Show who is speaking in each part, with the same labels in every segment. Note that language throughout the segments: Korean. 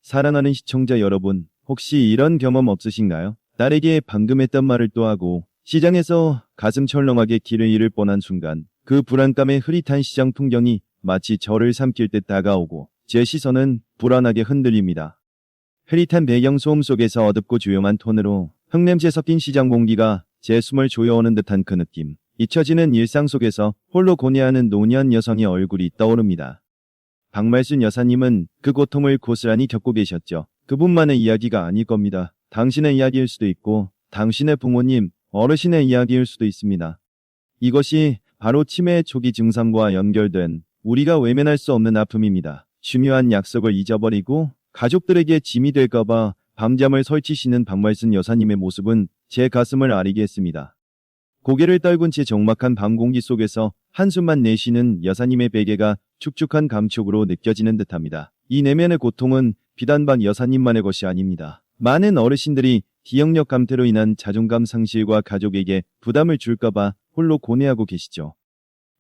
Speaker 1: 사랑하는 시청자 여러분, 혹시 이런 경험 없으신가요? 딸에게 방금 했던 말을 또 하고 시장에서 가슴 철렁하게 길을 잃을 뻔한 순간 그 불안감에 흐릿한 시장 풍경이 마치 저를 삼킬 듯 다가오고 제 시선은 불안하게 흔들립니다. 흐릿한 배경 소음 속에서 어둡고 조용한 톤으로 흙냄새 섞인 시장 공기가 제 숨을 조여오는 듯한 그 느낌. 잊혀지는 일상 속에서 홀로 고뇌하는 노년 여성의 얼굴이 떠오릅니다. 박말순 여사님은 그 고통을 고스란히 겪고 계셨죠. 그분만의 이야기가 아닐 겁니다. 당신의 이야기일 수도 있고 당신의 부모님, 어르신의 이야기일 수도 있습니다. 이것이 바로 치매의 초기 증상과 연결된 우리가 외면할 수 없는 아픔입니다. 중요한 약속을 잊어버리고 가족들에게 짐이 될까봐 밤잠을 설치시는 박말순 여사님의 모습은 제 가슴을 아리게 했습니다. 고개를 떨군 채 적막한 밤 공기 속에서 한숨만 내쉬는 여사님의 베개가 축축한 감촉으로 느껴지는 듯합니다. 이 내면의 고통은 비단 박 여사님만의 것이 아닙니다. 많은 어르신들이 기억력 감퇴로 인한 자존감 상실과 가족에게 부담을 줄까봐 홀로 고뇌하고 계시죠.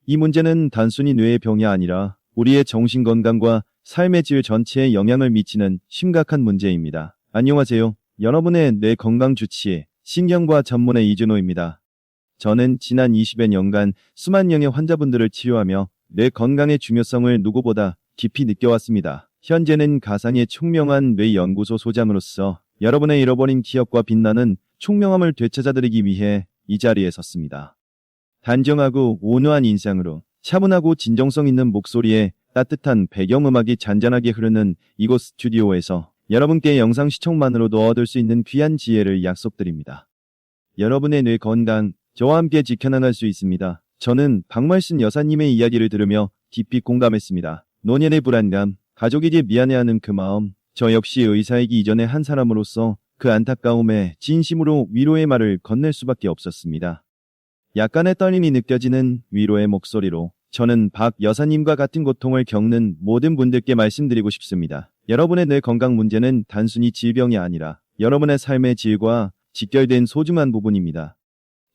Speaker 1: 이 문제는 단순히 뇌의 병이 아니라 우리의 정신건강과 삶의 질 전체에 영향을 미치는 심각한 문제입니다. 안녕하세요. 여러분의 뇌 건강 주치의 신경과 전문의 이준호입니다. 저는 지난 20여 년간 수만 명의 환자분들을 치료하며 뇌 건강의 중요성을 누구보다 깊이 느껴왔습니다. 현재는 가상의 총명한 뇌 연구소 소장으로서 여러분의 잃어버린 기억과 빛나는 총명함을 되찾아드리기 위해 이 자리에 섰습니다. 단정하고 온화한 인상으로 차분하고 진정성 있는 목소리에 따뜻한 배경음악이 잔잔하게 흐르는 이곳 스튜디오에서 여러분께 영상 시청만으로도 얻을 수 있는 귀한 지혜를 약속드립니다. 여러분의 뇌 건강, 저와 함께 지켜나갈 수 있습니다. 저는 박말순 여사님의 이야기를 들으며 깊이 공감했습니다. 노년의 불안감, 가족에게 미안해하는 그 마음, 저 역시 의사이기 이전의 한 사람으로서 그 안타까움에 진심으로 위로의 말을 건넬 수밖에 없었습니다. 약간의 떨림이 느껴지는 위로의 목소리로 저는 박 여사님과 같은 고통을 겪는 모든 분들께 말씀드리고 싶습니다. 여러분의 뇌 건강 문제는 단순히 질병이 아니라 여러분의 삶의 질과 직결된 소중한 부분입니다.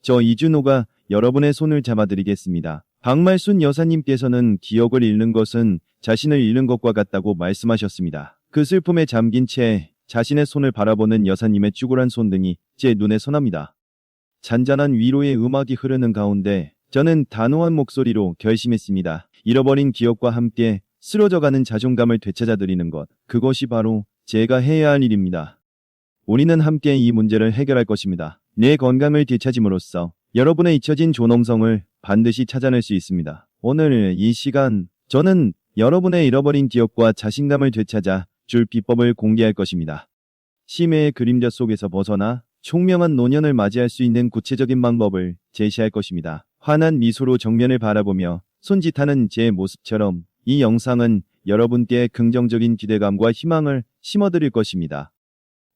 Speaker 1: 저 이준호가 여러분의 손을 잡아드리겠습니다. 박말순 여사님께서는 기억을 잃는 것은 자신을 잃는 것과 같다고 말씀하셨습니다. 그 슬픔에 잠긴 채 자신의 손을 바라보는 여사님의 쭈글한 손등이 제 눈에 선합니다. 잔잔한 위로의 음악이 흐르는 가운데 저는 단호한 목소리로 결심했습니다. 잃어버린 기억과 함께 쓰러져가는 자존감을 되찾아드리는 것, 그것이 바로 제가 해야 할 일입니다. 우리는 함께 이 문제를 해결할 것입니다. 뇌 건강을 되찾음으로써 여러분의 잊혀진 존엄성을 반드시 찾아낼 수 있습니다. 오늘 이 시간 저는 여러분의 잃어버린 기억과 자신감을 되찾아 줄 비법을 공개할 것입니다. 치매의 그림자 속에서 벗어나 총명한 노년을 맞이할 수 있는 구체적인 방법을 제시할 것입니다. 환한 미소로 정면을 바라보며 손짓하는 제 모습처럼 이 영상은 여러분께 긍정적인 기대감과 희망을 심어드릴 것입니다.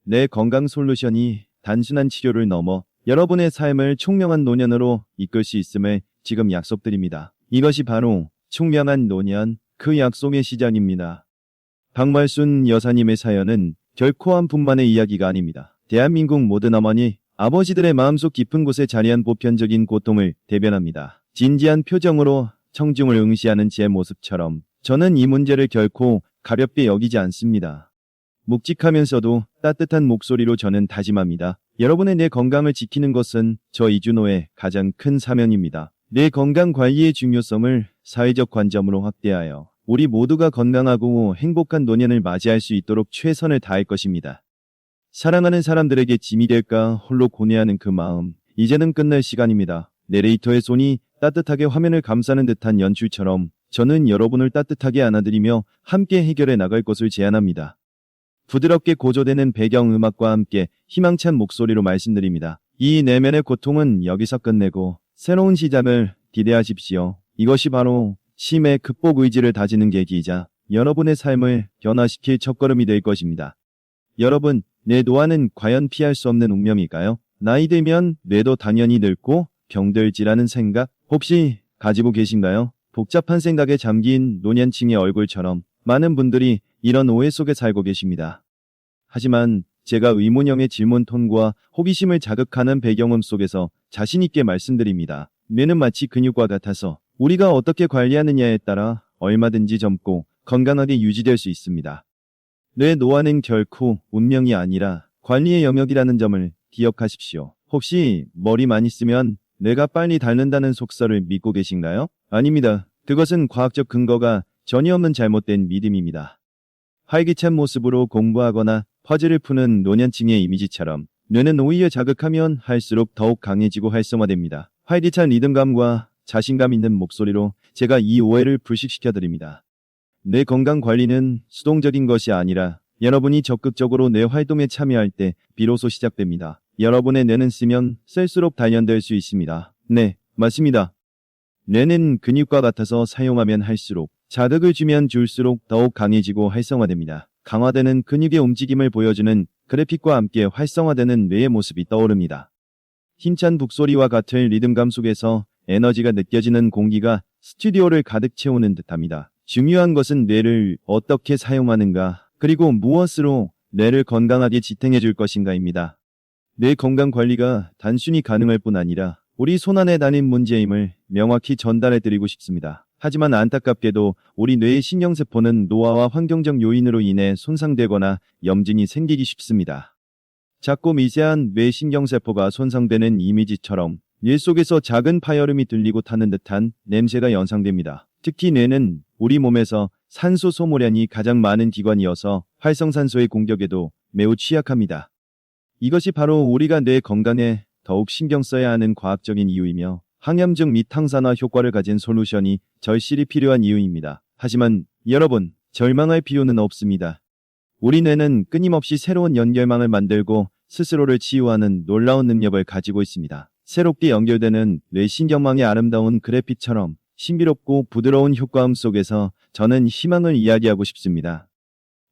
Speaker 1: 뇌 건강 솔루션이 단순한 치료를 넘어 여러분의 삶을 총명한 노년으로 이끌 수 있음을 지금 약속드립니다. 이것이 바로 총명한 노년, 그 약속의 시작입니다. 박말순 여사님의 사연은 결코 한 분만의 이야기가 아닙니다. 대한민국 모든 어머니, 아버지들의 마음속 깊은 곳에 자리한 보편적인 고통을 대변합니다. 진지한 표정으로 청중을 응시하는 제 모습처럼 저는 이 문제를 결코 가볍게 여기지 않습니다. 묵직하면서도 따뜻한 목소리로 저는 다짐합니다. 여러분의 뇌 건강을 지키는 것은 저 이준호의 가장 큰 사명입니다. 뇌 건강 관리의 중요성을 사회적 관점으로 확대하여 우리 모두가 건강하고 행복한 노년을 맞이할 수 있도록 최선을 다할 것입니다. 사랑하는 사람들에게 짐이 될까 홀로 고뇌하는 그 마음, 이제는 끝낼 시간입니다. 내레이터의 손이 따뜻하게 화면을 감싸는 듯한 연출처럼 저는 여러분을 따뜻하게 안아드리며 함께 해결해 나갈 것을 제안합니다. 부드럽게 고조되는 배경음악과 함께 희망찬 목소리로 말씀드립니다. 이 내면의 고통은 여기서 끝내고 새로운 시작을 기대하십시오. 이것이 바로 치매 극복 의지를 다지는 계기이자 여러분의 삶을 변화시킬 첫걸음이 될 것입니다. 여러분, 뇌 노화는 과연 피할 수 없는 운명일까요? 나이 들면 뇌도 당연히 늙고 병들지라는 생각 혹시 가지고 계신가요? 복잡한 생각에 잠긴 노년층의 얼굴처럼 많은 분들이 이런 오해 속에 살고 계십니다. 하지만 제가 의문형의 질문 톤과 호기심을 자극하는 배경음 속에서 자신있게 말씀드립니다. 뇌는 마치 근육과 같아서 우리가 어떻게 관리하느냐에 따라 얼마든지 젊고 건강하게 유지될 수 있습니다. 뇌 노화는 결코 운명이 아니라 관리의 영역이라는 점을 기억하십시오. 혹시 머리 많이 쓰면 뇌가 빨리 닳는다는 속설을 믿고 계신가요? 아닙니다. 그것은 과학적 근거가 전혀 없는 잘못된 믿음입니다. 활기찬 모습으로 공부하거나 퍼즐을 푸는 노년층의 이미지처럼 뇌는 오히려 자극하면 할수록 더욱 강해지고 활성화됩니다. 활기찬 리듬감과 자신감 있는 목소리로 제가 이 오해를 불식시켜드립니다. 뇌 건강 관리는 수동적인 것이 아니라 여러분이 적극적으로 뇌 활동에 참여할 때 비로소 시작됩니다. 여러분의 뇌는 쓰면 쓸수록 단련될 수 있습니다. 네, 맞습니다. 뇌는 근육과 같아서 사용하면 할수록, 자극을 주면 줄수록 더욱 강해지고 활성화됩니다. 강화되는 근육의 움직임을 보여주는 그래픽과 함께 활성화되는 뇌의 모습이 떠오릅니다. 힘찬 북소리와 같은 리듬감 속에서 에너지가 느껴지는 공기가 스튜디오를 가득 채우는 듯합니다. 중요한 것은 뇌를 어떻게 사용하는가, 그리고 무엇으로 뇌를 건강하게 지탱해 줄 것인가입니다. 뇌 건강 관리가 단순히 가능할 뿐 아니라 우리 손안에 달린 문제임을 명확히 전달해 드리고 싶습니다. 하지만 안타깝게도 우리 뇌의 신경세포는 노화와 환경적 요인으로 인해 손상되거나 염증이 생기기 쉽습니다. 작고 미세한 뇌 신경세포가 손상되는 이미지처럼 뇌 속에서 작은 파열음이 들리고 타는 듯한 냄새가 연상됩니다. 특히 뇌는 우리 몸에서 산소 소모량이 가장 많은 기관이어서 활성산소의 공격에도 매우 취약합니다. 이것이 바로 우리가 뇌 건강에 더욱 신경 써야 하는 과학적인 이유이며 항염증 및 항산화 효과를 가진 솔루션이 절실히 필요한 이유입니다. 하지만 여러분, 절망할 필요는 없습니다. 우리 뇌는 끊임없이 새로운 연결망을 만들고 스스로를 치유하는 놀라운 능력을 가지고 있습니다. 새롭게 연결되는 뇌신경망의 아름다운 그래픽처럼 신비롭고 부드러운 효과음 속에서 저는 희망을 이야기하고 싶습니다.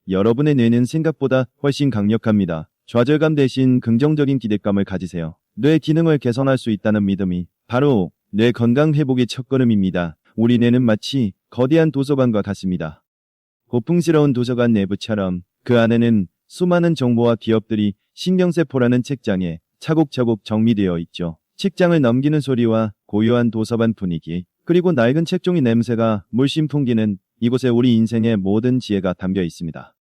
Speaker 1: 여러분의 뇌는 생각보다 훨씬 강력합니다. 좌절감 대신 긍정적인 기대감을 가지세요. 뇌 기능을 개선할 수 있다는 믿음이 바로 뇌 건강 회복의 첫걸음입니다. 우리 뇌는 마치 거대한 도서관과 같습니다. 고풍스러운 도서관 내부처럼 그 안에는 수많은 정보와 기업들이 신경세포라는 책장에 차곡차곡 정리되어 있죠. 책장을 넘기는 소리와 고요한 도서관 분위기, 그리고 낡은 책종이 냄새가 물씬 풍기는 이곳에 우리 인생의 모든 지혜가 담겨 있습니다.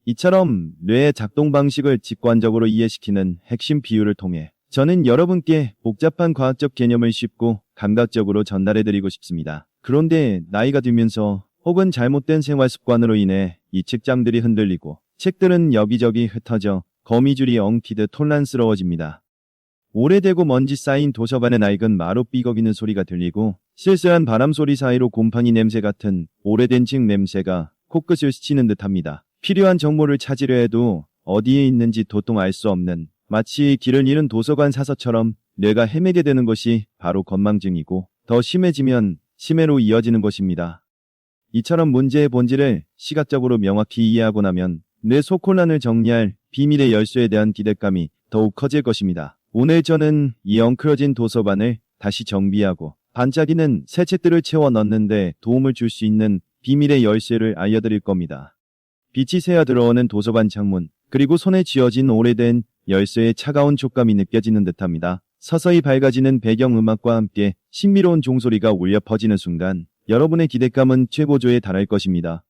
Speaker 1: 이처럼 뇌의 작동 방식을 직관적으로 이해시키는 핵심 비유를 통해 저는 여러분께 복잡한 과학적 개념을 쉽고 감각적으로 전달해드리고 싶습니다. 그런데 나이가 들면서 혹은 잘못된 생활 습관으로 인해 이 책장들이 흔들리고 책들은 여기저기 흩어져 거미줄이 엉키듯 혼란스러워집니다. 오래되고 먼지 쌓인 도서관의 낡은 마루 삐걱이는 소리가 들리고 쓸쓸한 바람소리 사이로 곰팡이 냄새 같은 오래된 책 냄새가 코끝을 스치는 듯합니다. 필요한 정보를 찾으려 해도 어디에 있는지 도통 알 수 없는, 마치 길을 잃은 도서관 사서처럼 뇌가 헤매게 되는 것이 바로 건망증이고 더 심해지면 치매로 이어지는 것입니다. 이처럼 문제의 본질을 시각적으로 명확히 이해하고 나면 뇌 속 혼란을 정리할 비밀의 열쇠에 대한 기대감이 더욱 커질 것입니다. 오늘 저는 이 엉클어진 도서관을 다시 정비하고 반짝이는 새 책들을 채워 넣는데 도움을 줄 수 있는 비밀의 열쇠를 알려드릴 겁니다. 빛이 새어 들어오는 도서관 창문, 그리고 손에 쥐어진 오래된 열쇠의 차가운 촉감이 느껴지는 듯합니다. 서서히 밝아지는 배경음악과 함께 신비로운 종소리가 울려 퍼지는 순간 여러분의 기대감은 최고조에 달할 것입니다.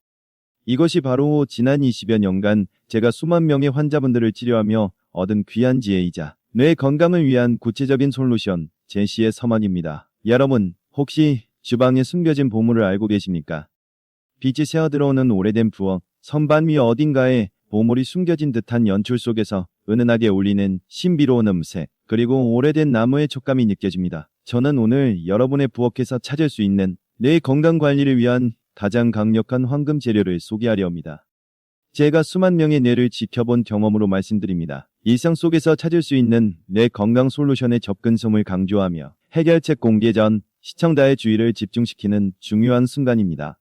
Speaker 1: 이것이 바로 지난 20여 년간 제가 수만 명의 환자분들을 치료하며 얻은 귀한 지혜이자 뇌 건강을 위한 구체적인 솔루션, 제시의 서막입니다. 여러분, 혹시 주방에 숨겨진 보물을 알고 계십니까? 빛이 새어 들어오는 오래된 부엌, 선반 위 어딘가에 보물이 숨겨진 듯한 연출 속에서 은은하게 울리는 신비로운 음색, 그리고 오래된 나무의 촉감이 느껴집니다. 저는 오늘 여러분의 부엌에서 찾을 수 있는 뇌 건강 관리를 위한 가장 강력한 황금 재료를 소개하려 합니다. 제가 수만 명의 뇌를 지켜본 경험으로 말씀드립니다. 일상 속에서 찾을 수 있는 뇌 건강 솔루션의 접근성을 강조하며 해결책 공개 전 시청자의 주의를 집중시키는 중요한 순간입니다.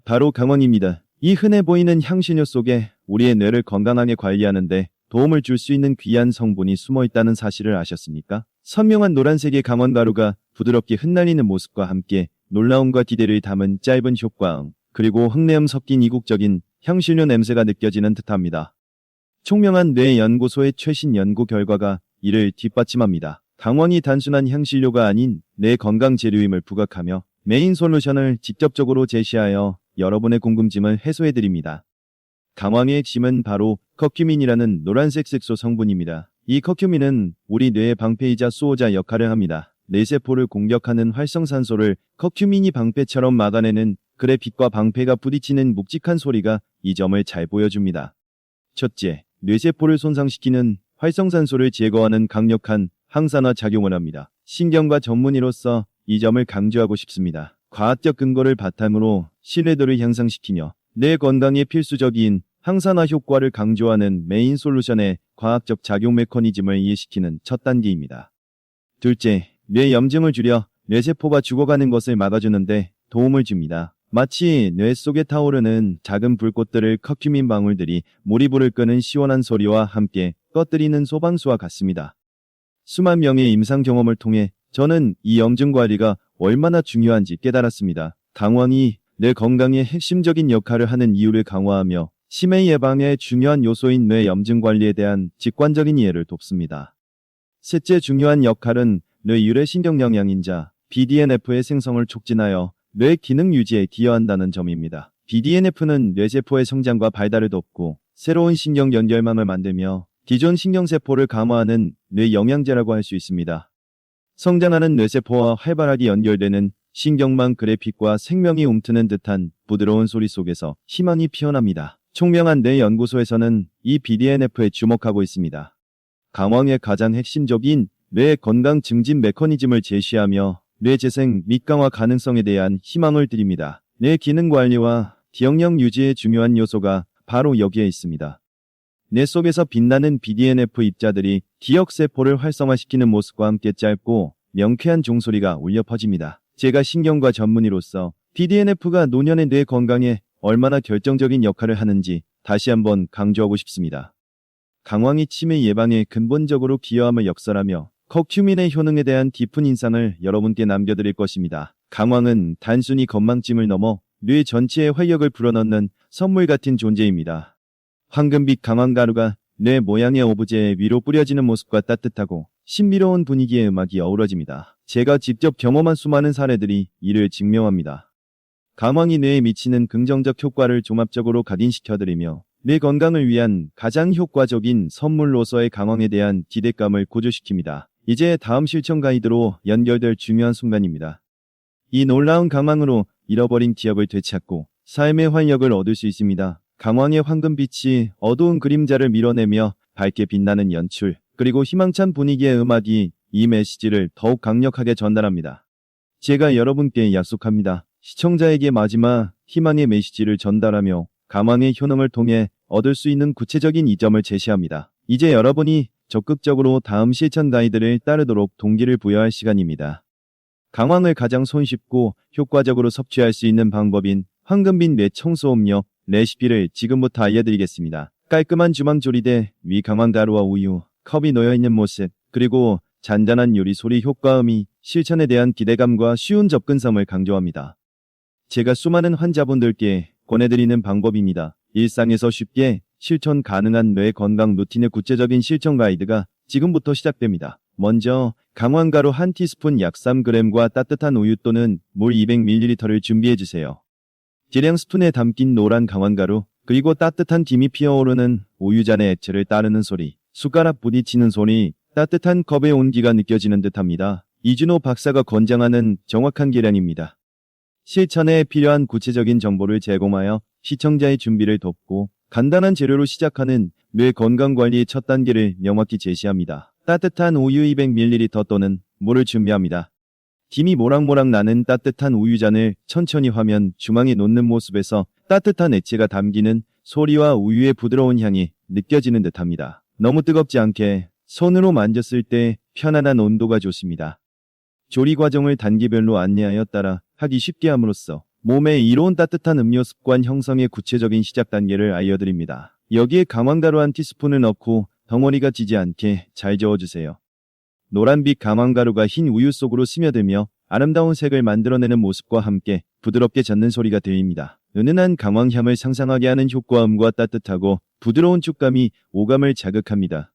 Speaker 1: 바로 강원입니다. 이 흔해 보이는 향신료 속에 우리의 뇌를 건강하게 관리하는데 도움을 줄 수 있는 귀한 성분이 숨어 있다는 사실을 아셨습니까? 선명한 노란색의 강원가루가 부드럽게 흩날리는 모습과 함께 놀라움과 기대를 담은 짧은 효과음, 그리고 흙내음 섞인 이국적인 향신료 냄새가 느껴지는 듯합니다. 총명한 뇌 연구소의 최신 연구 결과가 이를 뒷받침합니다. 강원이 단순한 향신료가 아닌 뇌 건강 재료임을 부각하며 메인 솔루션을 직접적으로 제시하여 여러분의 궁금증을 해소해드립니다. 강황의 핵심은 바로 커큐민이라는 노란색 색소 성분입니다. 이 커큐민은 우리 뇌의 방패이자 수호자 역할을 합니다. 뇌세포를 공격하는 활성산소를 커큐민이 방패처럼 막아내는 그래 빛과 방패가 부딪히는 묵직한 소리가 이 점을 잘 보여줍니다. 첫째, 뇌세포를 손상시키는 활성산소를 제거하는 강력한 항산화 작용을 합니다. 신경과 전문의로서 이 점을 강조하고 싶습니다. 과학적 근거를 바탕으로 신뢰도를 향상시키며 뇌 건강에 필수적인 항산화 효과를 강조하는 메인 솔루션의 과학적 작용 메커니즘을 이해시키는 첫 단계입니다. 둘째, 뇌 염증을 줄여 뇌세포가 죽어가는 것을 막아주는데 도움을 줍니다. 마치 뇌 속에 타오르는 작은 불꽃들을 커큐민 방울들이 몰입불을 끄는 시원한 소리와 함께 꺼뜨리는 소방수와 같습니다. 수만 명의 임상 경험을 통해 저는 이 염증 관리가 얼마나 중요한지 깨달았습니다. 강황이 뇌 건강에 핵심적인 역할을 하는 이유를 강화하며 치매 예방의 중요한 요소인 뇌 염증 관리에 대한 직관적인 이해를 돕습니다. 셋째 중요한 역할은 뇌 유래 신경 영양인자 BDNF의 생성을 촉진하여 뇌 기능 유지에 기여한다는 점입니다. BDNF는 뇌세포의 성장과 발달을 돕고 새로운 신경 연결망을 만들며 기존 신경세포를 강화하는 뇌 영양제라고 할 수 있습니다. 성장하는 뇌세포와 활발하게 연결되는 신경망 그래픽과 생명이 움트는 듯한 부드러운 소리 속에서 희망이 피어납니다. 총명한 뇌 연구소에서는 이 BDNF에 주목하고 있습니다. 강황의 가장 핵심적인 뇌 건강 증진 메커니즘을 제시하며 뇌 재생 및 강화 가능성에 대한 희망을 드립니다. 뇌 기능 관리와 기억력 유지의 중요한 요소가 바로 여기에 있습니다. 뇌 속에서 빛나는 BDNF 입자들이 기억세포를 활성화시키는 모습과 함께 짧고 명쾌한 종소리가 울려 퍼집니다. 제가 신경과 전문의로서 BDNF가 노년의 뇌 건강에 얼마나 결정적인 역할을 하는지 다시 한번 강조하고 싶습니다. 강황이 치매 예방에 근본적으로 기여함을 역설하며 커큐민의 효능에 대한 깊은 인상을 여러분께 남겨드릴 것입니다. 강황은 단순히 건망증을 넘어 뇌 전체에 활력을 불어넣는 선물 같은 존재입니다. 황금빛 강황가루가 뇌 모양의 오브제에 위로 뿌려지는 모습과 따뜻하고 신비로운 분위기의 음악이 어우러집니다. 제가 직접 경험한 수많은 사례들이 이를 증명합니다. 강황이 뇌에 미치는 긍정적 효과를 종합적으로 각인시켜드리며 뇌 건강을 위한 가장 효과적인 선물로서의 강황에 대한 기대감을 고조시킵니다. 이제 다음 실천 가이드로 연결될 중요한 순간입니다. 이 놀라운 강황으로 잃어버린 기억을 되찾고 삶의 활력을 얻을 수 있습니다. 강황의 황금빛이 어두운 그림자를 밀어내며 밝게 빛나는 연출, 그리고 희망찬 분위기의 음악이 이 메시지를 더욱 강력하게 전달합니다. 제가 여러분께 약속합니다. 시청자에게 마지막 희망의 메시지를 전달하며 강황의 효능을 통해 얻을 수 있는 구체적인 이점을 제시합니다. 이제 여러분이 적극적으로 다음 실천 가이드를 따르도록 동기를 부여할 시간입니다. 강황을 가장 손쉽고 효과적으로 섭취할 수 있는 방법인 황금빛 뇌 청소 음료 레시피를 지금부터 알려드리겠습니다. 깔끔한 주방 조리대 위 강황가루와 우유, 컵이 놓여있는 모습, 그리고 잔잔한 요리 소리 효과음이 실천에 대한 기대감과 쉬운 접근성을 강조합니다. 제가 수많은 환자분들께 권해드리는 방법입니다. 일상에서 쉽게 실천 가능한 뇌 건강 루틴의 구체적인 실천 가이드가 지금부터 시작됩니다. 먼저 강황가루 1티스푼 약 3g과 따뜻한 우유 또는 물 200ml를 준비해주세요. 계량 스푼에 담긴 노란 강황가루, 그리고 따뜻한 김이 피어오르는 우유잔의 액체를 따르는 소리, 숟가락 부딪히는 소리, 따뜻한 컵의 온기가 느껴지는 듯합니다. 이준호 박사가 권장하는 정확한 계량입니다. 실천에 필요한 구체적인 정보를 제공하여 시청자의 준비를 돕고 간단한 재료로 시작하는 뇌 건강관리의 첫 단계를 명확히 제시합니다. 따뜻한 우유 200ml 또는 물을 준비합니다. 김이 모락모락 나는 따뜻한 우유잔을 천천히 화면 중앙에 놓는 모습에서 따뜻한 액체가 담기는 소리와 우유의 부드러운 향이 느껴지는 듯합니다. 너무 뜨겁지 않게 손으로 만졌을 때 편안한 온도가 좋습니다. 조리 과정을 단계별로 안내하여 따라 하기 쉽게 함으로써 몸에 이로운 따뜻한 음료 습관 형성의 구체적인 시작 단계를 알려드립니다. 여기에 강황가루 1티스푼을 넣고 덩어리가 지지 않게 잘 저어주세요. 노란빛 강황가루가 흰 우유 속으로 스며들며 아름다운 색을 만들어내는 모습과 함께 부드럽게 젓는 소리가 들립니다. 은은한 강황향을 상상하게 하는 효과음과 따뜻하고 부드러운触감이 오감을 자극합니다.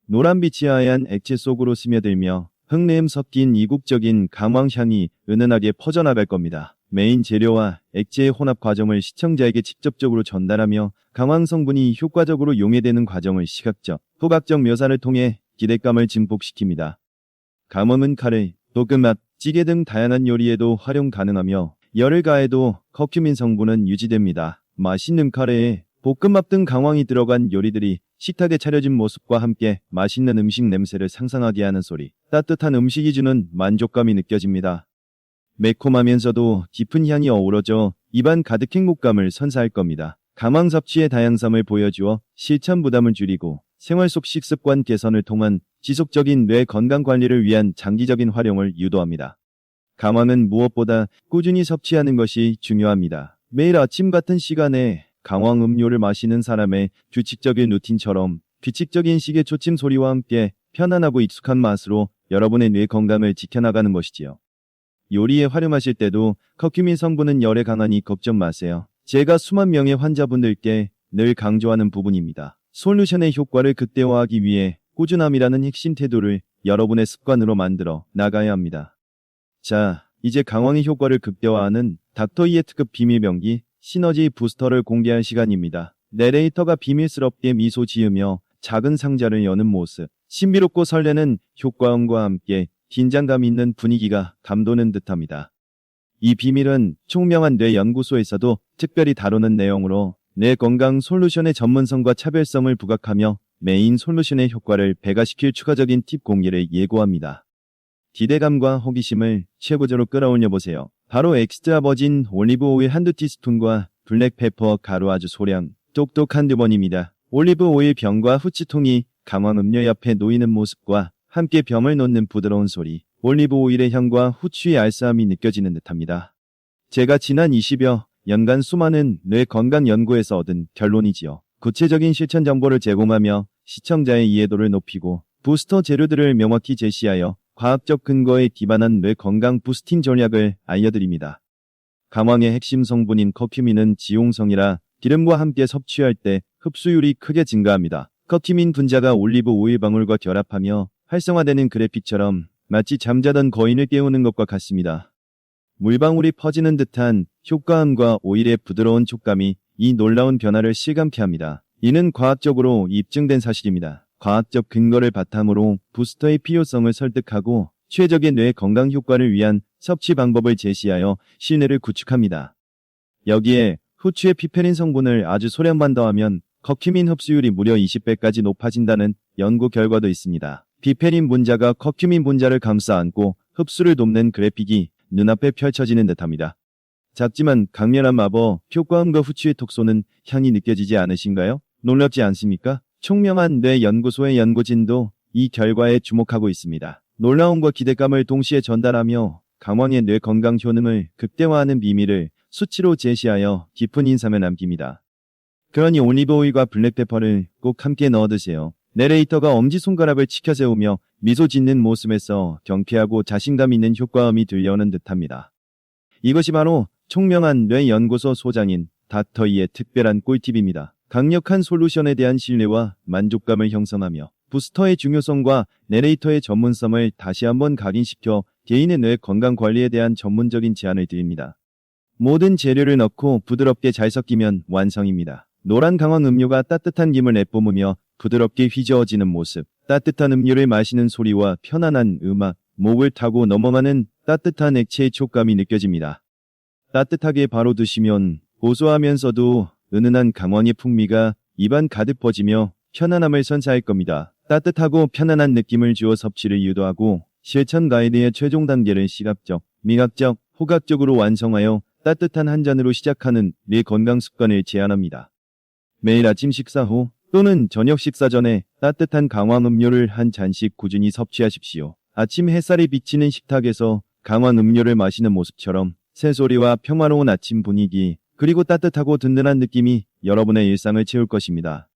Speaker 1: 노란빛이 하얀 액체 속으로 스며들며 흙내음 섞인 이국적인 강황향이 은은하게 퍼져나갈 겁니다. 메인 재료와 액체의 혼합 과정을 시청자에게 직접적으로 전달하며 강황 성분이 효과적으로 용해되는 과정을 시각적, 후각적 묘사를 통해 기대감을 증폭시킵니다. 감염은 카레, 볶음밥, 찌개 등 다양한 요리에도 활용 가능하며 열을 가해도 커큐민 성분은 유지됩니다. 맛있는 카레에 볶음밥 등 강황이 들어간 요리들이 식탁에 차려진 모습과 함께 맛있는 음식 냄새를 상상하게 하는 소리, 따뜻한 음식이 주는 만족감이 느껴집니다. 매콤하면서도 깊은 향이 어우러져 입안 가득 행복감을 선사할 겁니다. 강황 섭취의 다양성을 보여주어 실천 부담을 줄이고 생활 속 식습관 개선을 통한 지속적인 뇌 건강 관리를 위한 장기적인 활용을 유도합니다. 강황은 무엇보다 꾸준히 섭취하는 것이 중요합니다. 매일 아침 같은 시간에 강황 음료를 마시는 사람의 규칙적인 루틴처럼 규칙적인 시계 초침 소리와 함께 편안하고 익숙한 맛으로 여러분의 뇌 건강을 지켜나가는 것이지요. 요리에 활용하실 때도 커큐민 성분은 열에 강하니 걱정 마세요. 제가 수만 명의 환자분들께 늘 강조하는 부분입니다. 솔루션의 효과를 극대화하기 위해 꾸준함이라는 핵심 태도를 여러분의 습관으로 만들어 나가야 합니다. 자, 이제 강황의 효과를 극대화하는 닥터이의 특급 비밀병기 시너지 부스터를 공개할 시간입니다. 내레이터가 비밀스럽게 미소 지으며 작은 상자를 여는 모습, 신비롭고 설레는 효과음과 함께 긴장감 있는 분위기가 감도는 듯합니다. 이 비밀은 총명한 뇌 연구소에서도 특별히 다루는 내용으로 뇌 건강 솔루션의 전문성과 차별성을 부각하며 메인 솔루션의 효과를 배가시킬 추가적인 팁 공개를 예고합니다. 기대감과 호기심을 최고조로 끌어올려보세요. 바로 엑스트라 버진 올리브 오일 한두 티스푼과 블랙페퍼 가루 아주 소량, 똑똑 한두 번입니다. 올리브 오일 병과 후추통이 강황 음료 옆에 놓이는 모습과 함께 병을 놓는 부드러운 소리, 올리브 오일의 향과 후추의 알싸함이 느껴지는 듯합니다. 제가 지난 20여 년간 수많은 뇌 건강 연구에서 얻은 결론이지요. 구체적인 실천 정보를 제공하며 시청자의 이해도를 높이고 부스터 재료들을 명확히 제시하여 과학적 근거에 기반한 뇌 건강 부스팅 전략을 알려드립니다. 강황의 핵심 성분인 커큐민은 지용성이라 기름과 함께 섭취할 때 흡수율이 크게 증가합니다. 커큐민 분자가 올리브 오일 방울과 결합하며 활성화되는 그래픽처럼 마치 잠자던 거인을 깨우는 것과 같습니다. 물방울이 퍼지는 듯한 효과음과 오일의 부드러운 촉감이 이 놀라운 변화를 실감케 합니다. 이는 과학적으로 입증된 사실입니다. 과학적 근거를 바탕으로 부스터의 필요성을 설득하고 최적의 뇌 건강 효과를 위한 섭취 방법을 제시하여 신뢰를 구축합니다. 여기에 후추의 피페린 성분을 아주 소량만 더하면 커큐민 흡수율이 무려 20배까지 높아진다는 연구 결과도 있습니다. 피페린 분자가 커큐민 분자를 감싸 안고 흡수를 돕는 그래픽이 눈앞에 펼쳐지는 듯합니다. 작지만 강렬한 마법, 효과음과 후추의 톡 쏘는 향이 느껴지지 않으신가요? 놀랍지 않습니까? 총명한 뇌 연구소의 연구진도 이 결과에 주목하고 있습니다. 놀라움과 기대감을 동시에 전달하며 강황의 뇌 건강 효능을 극대화하는 비밀을 수치로 제시하여 깊은 인상을 남깁니다. 그러니 올리브 오일과 블랙페퍼를 꼭 함께 넣어 드세요. 내레이터가 엄지손가락을 치켜 세우며 미소 짓는 모습에서 경쾌하고 자신감 있는 효과음이 들려오는 듯합니다. 이것이 바로 총명한 뇌 연구소 소장인 닥터이의 특별한 꿀팁입니다. 강력한 솔루션에 대한 신뢰와 만족감을 형성하며 부스터의 중요성과 내레이터의 전문성을 다시 한번 각인시켜 개인의 뇌 건강 관리에 대한 전문적인 제안을 드립니다. 모든 재료를 넣고 부드럽게 잘 섞이면 완성입니다. 노란 강황 음료가 따뜻한 김을 내뿜으며 부드럽게 휘저어지는 모습, 따뜻한 음료를 마시는 소리와 편안한 음악, 목을 타고 넘어가는 따뜻한 액체의 촉감이 느껴집니다. 따뜻하게 바로 드시면 고소하면서도 은은한 강황의 풍미가 입안 가득 퍼지며 편안함을 선사할 겁니다. 따뜻하고 편안한 느낌을 주어 섭취를 유도하고 실천 가이드의 최종 단계를 시각적, 미각적, 후각적으로 완성하여 따뜻한 한 잔으로 시작하는 뇌 건강 습관을 제안합니다. 매일 아침 식사 후 또는 저녁 식사 전에 따뜻한 강황 음료를 한 잔씩 꾸준히 섭취하십시오. 아침 햇살이 비치는 식탁에서 강황 음료를 마시는 모습처럼 새소리와 평화로운 아침 분위기, 그리고 따뜻하고 든든한 느낌이 여러분의 일상을 채울 것입니다.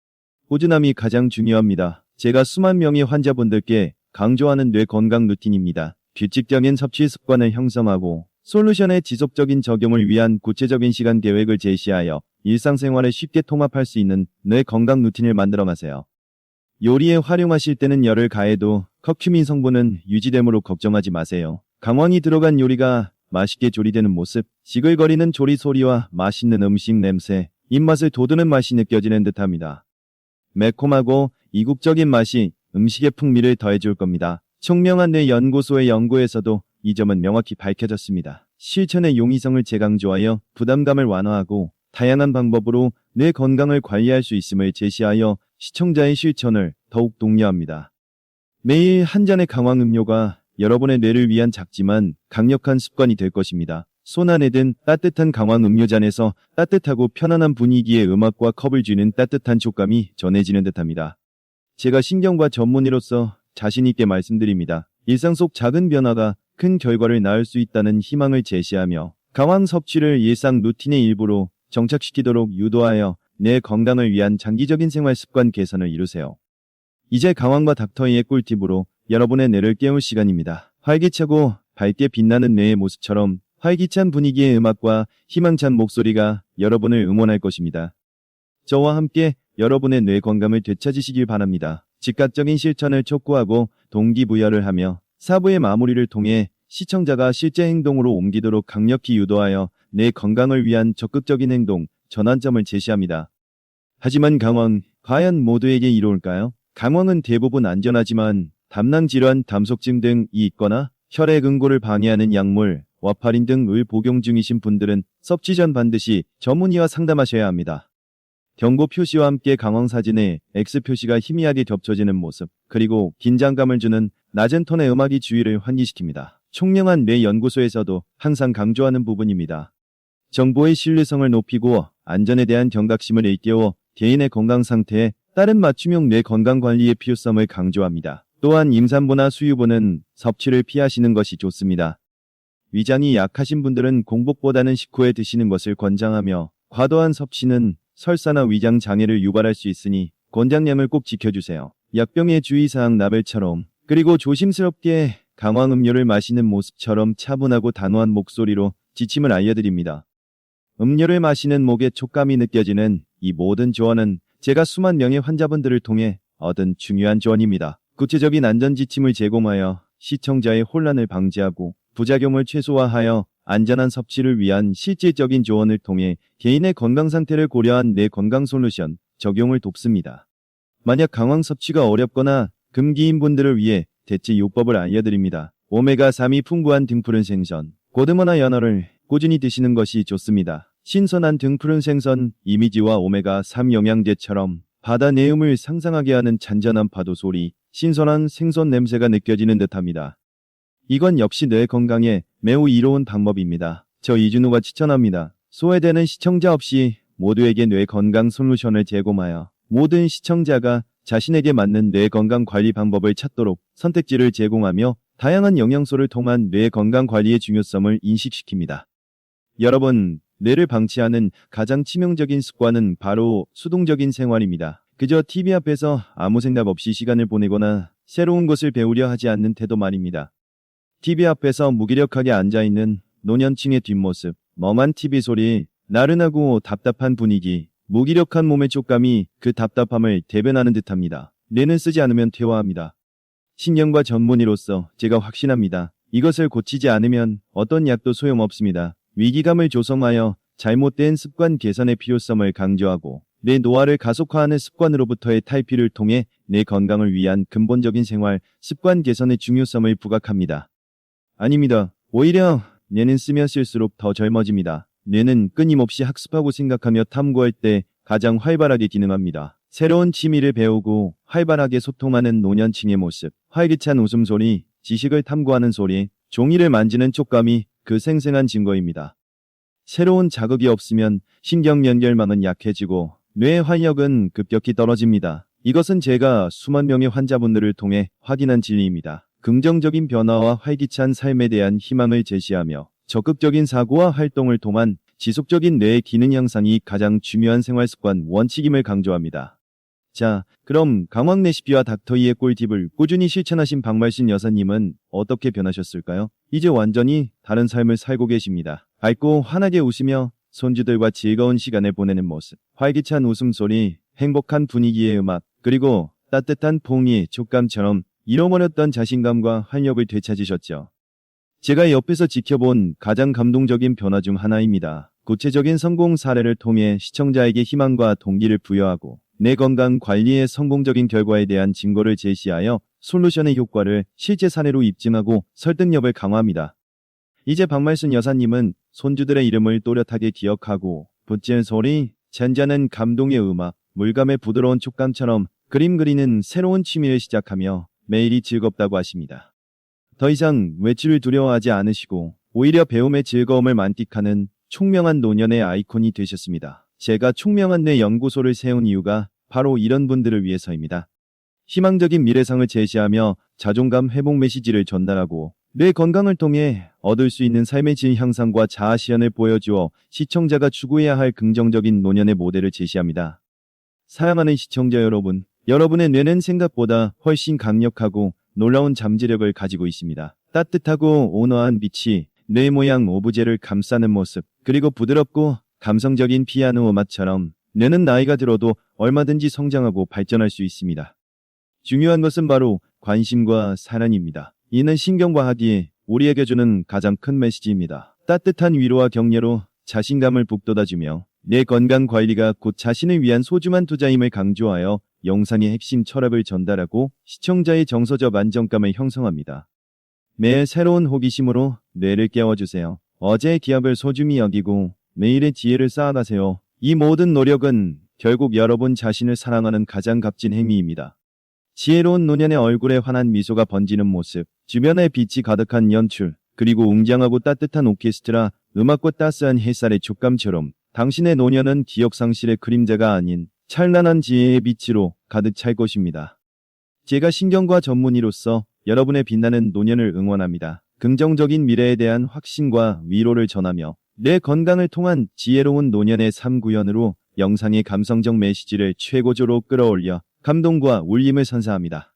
Speaker 1: 꾸준함이 가장 중요합니다. 제가 수만 명의 환자분들께 강조하는 뇌 건강 루틴입니다. 규칙적인 섭취 습관을 형성하고 솔루션의 지속적인 적용을 위한 구체적인 시간 계획을 제시하여 일상생활에 쉽게 통합할 수 있는 뇌 건강 루틴을 만들어가세요. 요리에 활용하실 때는 열을 가해도 커큐민 성분은 유지됨으로 걱정하지 마세요. 강황이 들어간 요리가 맛있게 조리되는 모습, 시글거리는 조리 소리와 맛있는 음식 냄새, 입맛을 돋우는 맛이 느껴지는 듯합니다. 매콤하고 이국적인 맛이 음식의 풍미를 더해줄 겁니다. 총명한 뇌 연구소의 연구에서도 이 점은 명확히 밝혀졌습니다. 실천의 용이성을 재강조하여 부담감을 완화하고 다양한 방법으로 뇌 건강을 관리할 수 있음을 제시하여 시청자의 실천을 더욱 독려합니다. 매일 한 잔의 강황 음료가 여러분의 뇌를 위한 작지만 강력한 습관이 될 것입니다. 손 안에 든 따뜻한 강황 음료잔에서 따뜻하고 편안한 분위기의 음악과 컵을 쥐는 따뜻한 촉감이 전해지는 듯합니다. 제가 신경과 전문의로서 자신 있게 말씀드립니다. 일상 속 작은 변화가 큰 결과를 낳을 수 있다는 희망을 제시하며 강황 섭취를 일상 루틴의 일부로 정착시키도록 유도하여 뇌 건강을 위한 장기적인 생활 습관 개선을 이루세요. 이제 강황과 닥터이의 꿀팁으로 여러분의 뇌를 깨울 시간입니다. 활기차고 밝게 빛나는 뇌의 모습처럼 활기찬 분위기의 음악과 희망찬 목소리가 여러분을 응원할 것입니다. 저와 함께 여러분의 뇌 건강을 되찾으시길 바랍니다. 즉각적인 실천을 촉구하고 동기부여를 하며 4부의 마무리를 통해 시청자가 실제 행동으로 옮기도록 강력히 유도하여 뇌 건강을 위한 적극적인 행동, 전환점을 제시합니다. 하지만 강황, 과연 모두에게 이로울까요? 강황은 대부분 안전하지만 담낭 질환, 담속증 등이 있거나 혈액 응고를 방해하는 약물, 와파린 등을 복용 중이신 분들은 섭취 전 반드시 전문의와 상담하셔야 합니다. 경고 표시와 함께 강황 사진에 X 표시가 희미하게 겹쳐지는 모습, 그리고 긴장감을 주는 낮은 톤의 음악이 주의를 환기시킵니다. 총명한 뇌 연구소에서도 항상 강조하는 부분입니다. 정보의 신뢰성을 높이고 안전에 대한 경각심을 일깨워 개인의 건강 상태에 따른 맞춤형 뇌 건강 관리의 필요성을 강조합니다. 또한 임산부나 수유부는 섭취를 피하시는 것이 좋습니다. 위장이 약하신 분들은 공복보다는 식후에 드시는 것을 권장하며 과도한 섭취는 설사나 위장 장애를 유발할 수 있으니 권장량을 꼭 지켜주세요. 약병의 주의사항 나벨처럼 그리고 조심스럽게 강황 음료를 마시는 모습처럼 차분하고 단호한 목소리로 지침을 알려드립니다. 음료를 마시는 목의 촉감이 느껴지는 이 모든 조언은 제가 수만 명의 환자분들을 통해 얻은 중요한 조언입니다. 구체적인 안전 지침을 제공하여 시청자의 혼란을 방지하고 부작용을 최소화하여 안전한 섭취를 위한 실질적인 조언을 통해 개인의 건강 상태를 고려한 뇌 건강 솔루션 적용을 돕습니다. 만약 강황 섭취가 어렵거나 금기인 분들을 위해 대체 요법을 알려드립니다. 오메가3이 풍부한 등푸른 생선, 고등어나 연어를 꾸준히 드시는 것이 좋습니다. 신선한 등푸른 생선 이미지와 오메가3 영양제처럼 바다 내음을 상상하게 하는 잔잔한 파도 소리, 신선한 생선 냄새가 느껴지는 듯합니다. 이건 역시 뇌 건강에 매우 이로운 방법입니다. 저 이준호가 추천합니다. 소외되는 시청자 없이 모두에게 뇌 건강 솔루션을 제공하여 모든 시청자가 자신에게 맞는 뇌 건강 관리 방법을 찾도록 선택지를 제공하며 다양한 영양소를 통한 뇌 건강 관리의 중요성을 인식시킵니다. 여러분, 뇌를 방치하는 가장 치명적인 습관은 바로 수동적인 생활입니다. 그저 TV 앞에서 아무 생각 없이 시간을 보내거나 새로운 것을 배우려 하지 않는 태도 말입니다. TV 앞에서 무기력하게 앉아있는 노년층의 뒷모습, 멍한 TV 소리, 나른하고 답답한 분위기, 무기력한 몸의 촉감이 그 답답함을 대변하는 듯합니다. 뇌는 쓰지 않으면 퇴화합니다. 신경과 전문의로서 제가 확신합니다. 이것을 고치지 않으면 어떤 약도 소용없습니다. 위기감을 조성하여 잘못된 습관 개선의 필요성을 강조하고 뇌 노화를 가속화하는 습관으로부터의 탈피를 통해 뇌 건강을 위한 근본적인 생활, 습관 개선의 중요성을 부각합니다. 아닙니다. 오히려 뇌는 쓰면 쓸수록 더 젊어집니다. 뇌는 끊임없이 학습하고 생각하며 탐구할 때 가장 활발하게 기능합니다. 새로운 취미를 배우고 활발하게 소통하는 노년층의 모습, 활기찬 웃음소리, 지식을 탐구하는 소리, 종이를 만지는 촉감이 그 생생한 증거입니다. 새로운 자극이 없으면 신경 연결망은 약해지고 뇌의 활력은 급격히 떨어집니다. 이것은 제가 수만 명의 환자분들을 통해 확인한 진리입니다. 긍정적인 변화와 활기찬 삶에 대한 희망을 제시하며 적극적인 사고와 활동을 통한 지속적인 뇌의 기능 향상이 가장 중요한 생활습관 원칙임을 강조합니다. 자, 그럼 강황 레시피와 닥터이의 꿀팁을 꾸준히 실천하신 박말신 여사님은 어떻게 변하셨을까요? 이제 완전히 다른 삶을 살고 계십니다. 밝고 환하게 웃으며 손주들과 즐거운 시간을 보내는 모습, 활기찬 웃음소리, 행복한 분위기의 음악, 그리고 따뜻한 퐁이 촉감처럼 잃어버렸던 자신감과 활력을 되찾으셨죠. 제가 옆에서 지켜본 가장 감동적인 변화 중 하나입니다. 구체적인 성공 사례를 통해 시청자에게 희망과 동기를 부여하고 내 건강 관리의 성공적인 결과에 대한 증거를 제시하여 솔루션의 효과를 실제 사례로 입증하고 설득력을 강화합니다. 이제 박말순 여사님은 손주들의 이름을 또렷하게 기억하고 붓질 소리, 잔잔한 감동의 음악, 물감의 부드러운 촉감처럼 그림 그리는 새로운 취미를 시작하며 매일이 즐겁다고 하십니다. 더 이상 외출을 두려워하지 않으시고 오히려 배움의 즐거움을 만끽하는 총명한 노년의 아이콘이 되셨습니다. 제가 총명한 뇌 연구소를 세운 이유가 바로 이런 분들을 위해서입니다. 희망적인 미래상을 제시하며 자존감 회복 메시지를 전달하고 뇌 건강을 통해 얻을 수 있는 삶의 질 향상과 자아 실현을 보여주어 시청자가 추구해야 할 긍정적인 노년의 모델을 제시합니다. 사랑하는 시청자 여러분, 여러분의 뇌는 생각보다 훨씬 강력하고 놀라운 잠재력을 가지고 있습니다. 따뜻하고 온화한 빛이 뇌 모양 오브제를 감싸는 모습, 그리고 부드럽고 감성적인 피아노 음악처럼 뇌는 나이가 들어도 얼마든지 성장하고 발전할 수 있습니다. 중요한 것은 바로 관심과 사랑입니다. 이는 신경과학이 우리에게 주는 가장 큰 메시지입니다. 따뜻한 위로와 격려로 자신감을 북돋아주며 뇌 건강 관리가 곧 자신을 위한 소중한 투자임을 강조하여 영상의 핵심 철학을 전달하고 시청자의 정서적 안정감을 형성합니다. 매일 새로운 호기심으로 뇌를 깨워주세요. 어제의 기억을 소중히 여기고 내일의 지혜를 쌓아가세요. 이 모든 노력은 결국 여러분 자신을 사랑하는 가장 값진 행위입니다. 지혜로운 노년의 얼굴에 환한 미소가 번지는 모습, 주변에 빛이 가득한 연출, 그리고 웅장하고 따뜻한 오케스트라, 음악과 따스한 햇살의 촉감처럼 당신의 노년은 기억 상실의 그림자가 아닌 찬란한 지혜의 빛으로 가득 찰 것입니다. 제가 신경과 전문의로서 여러분의 빛나는 노년을 응원합니다. 긍정적인 미래에 대한 확신과 위로를 전하며 내 건강을 통한 지혜로운 노년의 삶 구현으로 영상의 감성적 메시지를 최고조로 끌어올려 감동과 울림을 선사합니다.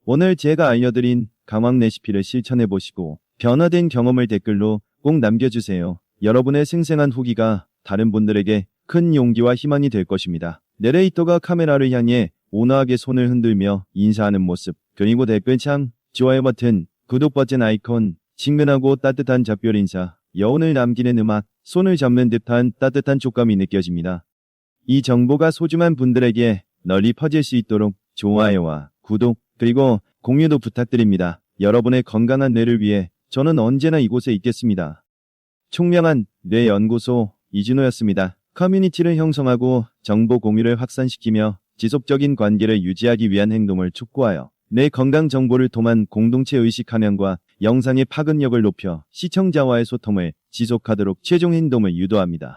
Speaker 1: 오늘 제가 알려드린 강황 레시피를 실천해보시고 변화된 경험을 댓글로 꼭 남겨주세요. 여러분의 생생한 후기가 다른 분들에게 큰 용기와 희망이 될 것입니다. 내레이터가 카메라를 향해 온화하게 손을 흔들며 인사하는 모습, 그리고 댓글창, 좋아요 버튼, 구독 버튼 아이콘, 친근하고 따뜻한 작별 인사, 여운을 남기는 음악, 손을 잡는 듯한 따뜻한 촉감이 느껴집니다. 이 정보가 소중한 분들에게 널리 퍼질 수 있도록 좋아요와 구독, 그리고 공유도 부탁드립니다. 여러분의 건강한 뇌를 위해 저는 언제나 이곳에 있겠습니다. 총명한 뇌 연구소 이진호였습니다. 커뮤니티를 형성하고 정보 공유를 확산시키며 지속적인 관계를 유지하기 위한 행동을 촉구하여 뇌 건강 정보를 통한 공동체 의식 함양과 영상의 파급력을 높여 시청자와의 소통을 지속하도록 최종 행동을 유도합니다.